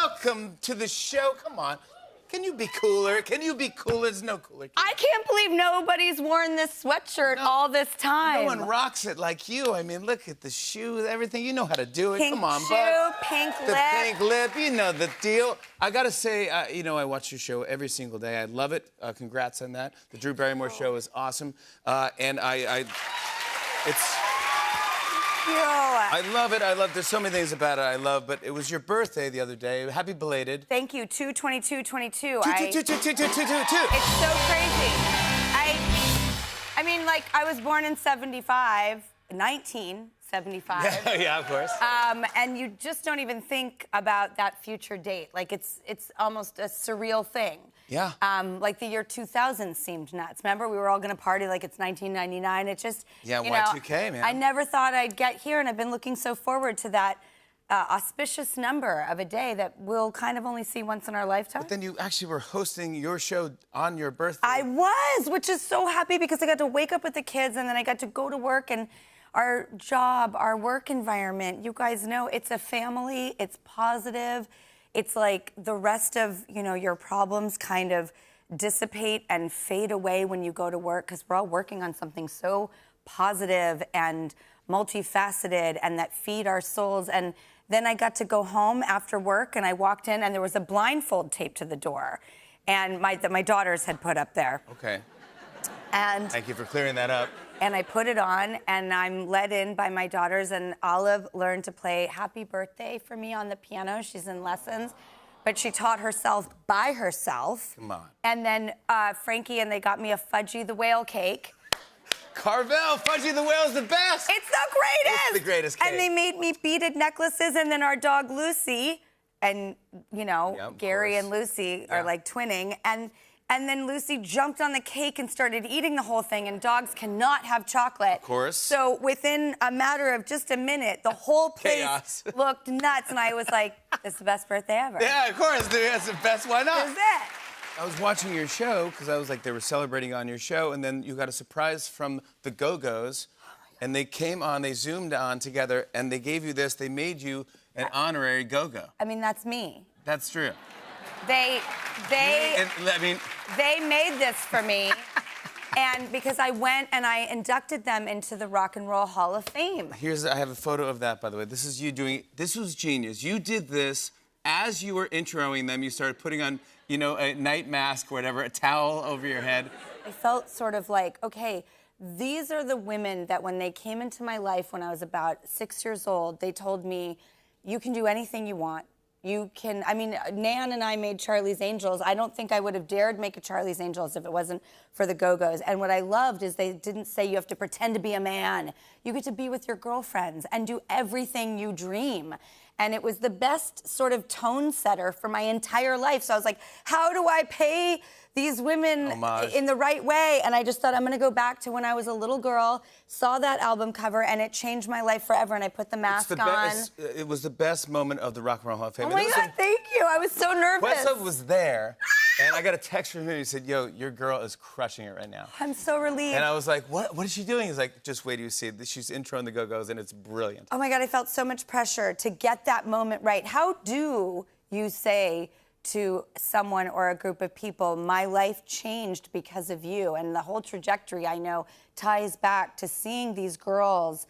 welcome to the show. Come on. Can you be cooler? Can you be cooler? There's no cooler. I can't believe nobody's worn this sweatshirt all this time. No one rocks it like you. I mean, look at the shoes, everything. You know how to do it. Pink Come on, shoe, bud. pink the lip. pink lip. You know the deal. I gotta say, you know, I watch your show every single day. I love it. Congrats on that. The Drew Barrymore show is awesome, and it's. I love it. There's so many things about it I love, but it was your birthday the other day. Happy belated. Thank you. 2/22/22. It's so crazy. I mean, like, I was born in 1975. Yeah, of course. And you just don't even think about that future date. Like, it's almost a surreal thing. Yeah. Like the year 2000 seemed nuts. Remember, we were all gonna party like it's 1999. It just, yeah, you Y2K, man. I never thought I'd get here, and I've been looking so forward to that auspicious number of a day that we'll kind of only see once in our lifetime. But then you actually were hosting your show on your birthday. I was, which is so happy because I got to wake up with the kids, and then I got to go to work, and our job, our work environment, you guys know, it's a family, it's positive. It's like the rest of, you know, your problems kind of dissipate and fade away when you go to work, because we're all working on something so positive and multifaceted and that feed our souls. And then I got to go home after work, and I walked in, and there was a blindfold taped to the door, and my daughters had put up there. Okay. And thank you for clearing that up. And I put it on, and I'm led in by my daughters, and Olive learned to play Happy Birthday for me on the piano. She's in lessons, but she taught herself by herself. Come on. And then Frankie and they got me a Fudgy the Whale cake. Carvel, Fudgy the Whale is the best. It's the greatest. It's the greatest cake. And they made me beaded necklaces, and then our dog Lucy, and you know, Gary and Lucy are like twinning, and then Lucy jumped on the cake and started eating the whole thing, and dogs cannot have chocolate. Of course. So within a matter of just a minute, the whole place looked nuts, and I was like, this is the best birthday ever. Yeah, of course, dude. That's the best. Why not? This is it. I was watching your show because I was like, they were celebrating on your show, and then you got a surprise from the Go-Go's, and they came on, they zoomed on together, and they gave you this. They made you an honorary Go-Go. I mean, that's me. That's true. They made this for me, and because I went and I inducted them into the Rock and Roll Hall of Fame. I have a photo of that, by the way. This is you doing, this was genius. You did this as you were introing them. You started putting on, you know, a night mask or whatever, a towel over your head. I felt sort of like, okay, these are the women that when they came into my life when I was about 6 years old, they told me, you can do anything you want. You can, I mean, Nan and I made Charlie's Angels. I don't think I would have dared make a Charlie's Angels if it wasn't for the Go-Go's. And what I loved is they didn't say you have to pretend to be a man. You get to be with your girlfriends and do everything you dream. And it was the best sort of tone setter for my entire life. So I was like, how do I pay these women in the right way? And I just thought, I'm gonna go back to when I was a little girl, saw that album cover, and it changed my life forever, and I put the mask on. It was the best moment of the Rock and Roll Hall of Fame. Oh my God, thank you. I was so nervous. Questlove was there, and I got a text from him. He said, yo, your girl is crushing it right now. I'm so relieved. And I was like, what is she doing? He's like, just wait till you see it. She's introing the Go-Go's, and it's brilliant. Oh my God, I felt so much pressure to get that moment right. How do you say to someone or a group of people, my life changed because of you? And the whole trajectory, I know, ties back to seeing these girls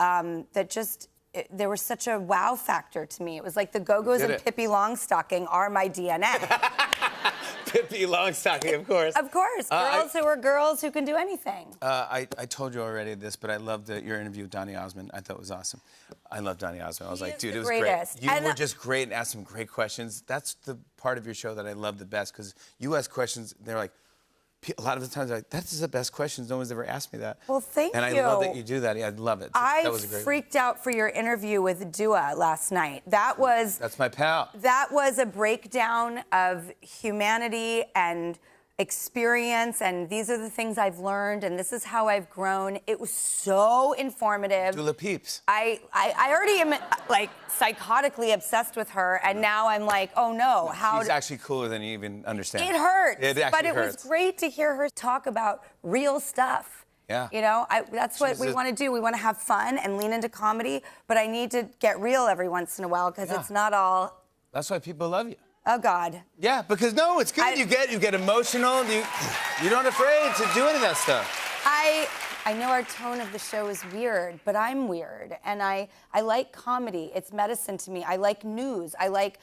that just, there was such a wow factor to me. It was like the Go-Go's and Pippi Longstocking are my DNA. Pippi Longstocking, of course. Of course, girls who are girls who can do anything. I told you already this, but I loved your interview with Donny Osmond. I thought it was awesome. I love Donny Osmond. I was like, dude, it was great. You were just great and asked some great questions. That's the part of your show that I love the best, because you ask questions, they're like, a lot of the times, like, that's the best questions. No one's ever asked me that. Well, thank you. And I love that you do that. I love it. That was a great freaked out for your interview with Dua last night. That was... That's my pal. That was a breakdown of humanity and experience, and these are the things I've learned, and this is how I've grown. It was so informative. Dula Peeps. I already am, like, psychotically obsessed with her, and now I'm like, oh no, how... She's actually cooler than you even understand. It hurts. It actually hurts. Was great to hear her talk about real stuff. Yeah. You know, that's what we want to do. We want to have fun and lean into comedy, but I need to get real every once in a while, because it's not all That's why people love you. Oh, God. Yeah, because no, it's good. You get emotional. You're not afraid to do any of that stuff. I know our tone of the show is weird, but I'm weird. And I like comedy. It's medicine to me. I like news. I like,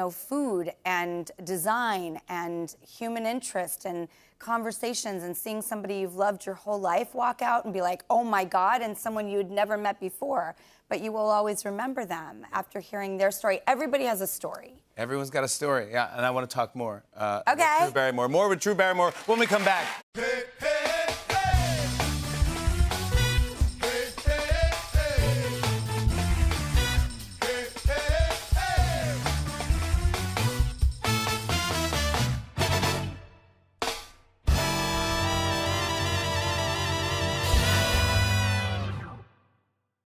food and design and human interest and conversations and seeing somebody you've loved your whole life walk out and be like, oh my God, and someone you'd never met before. But you will always remember them after hearing their story. Everybody has a story. Everyone's got a story, yeah, and I want to talk more. Okay. Drew Barrymore. More with Drew Barrymore when we come back. Hey, hey.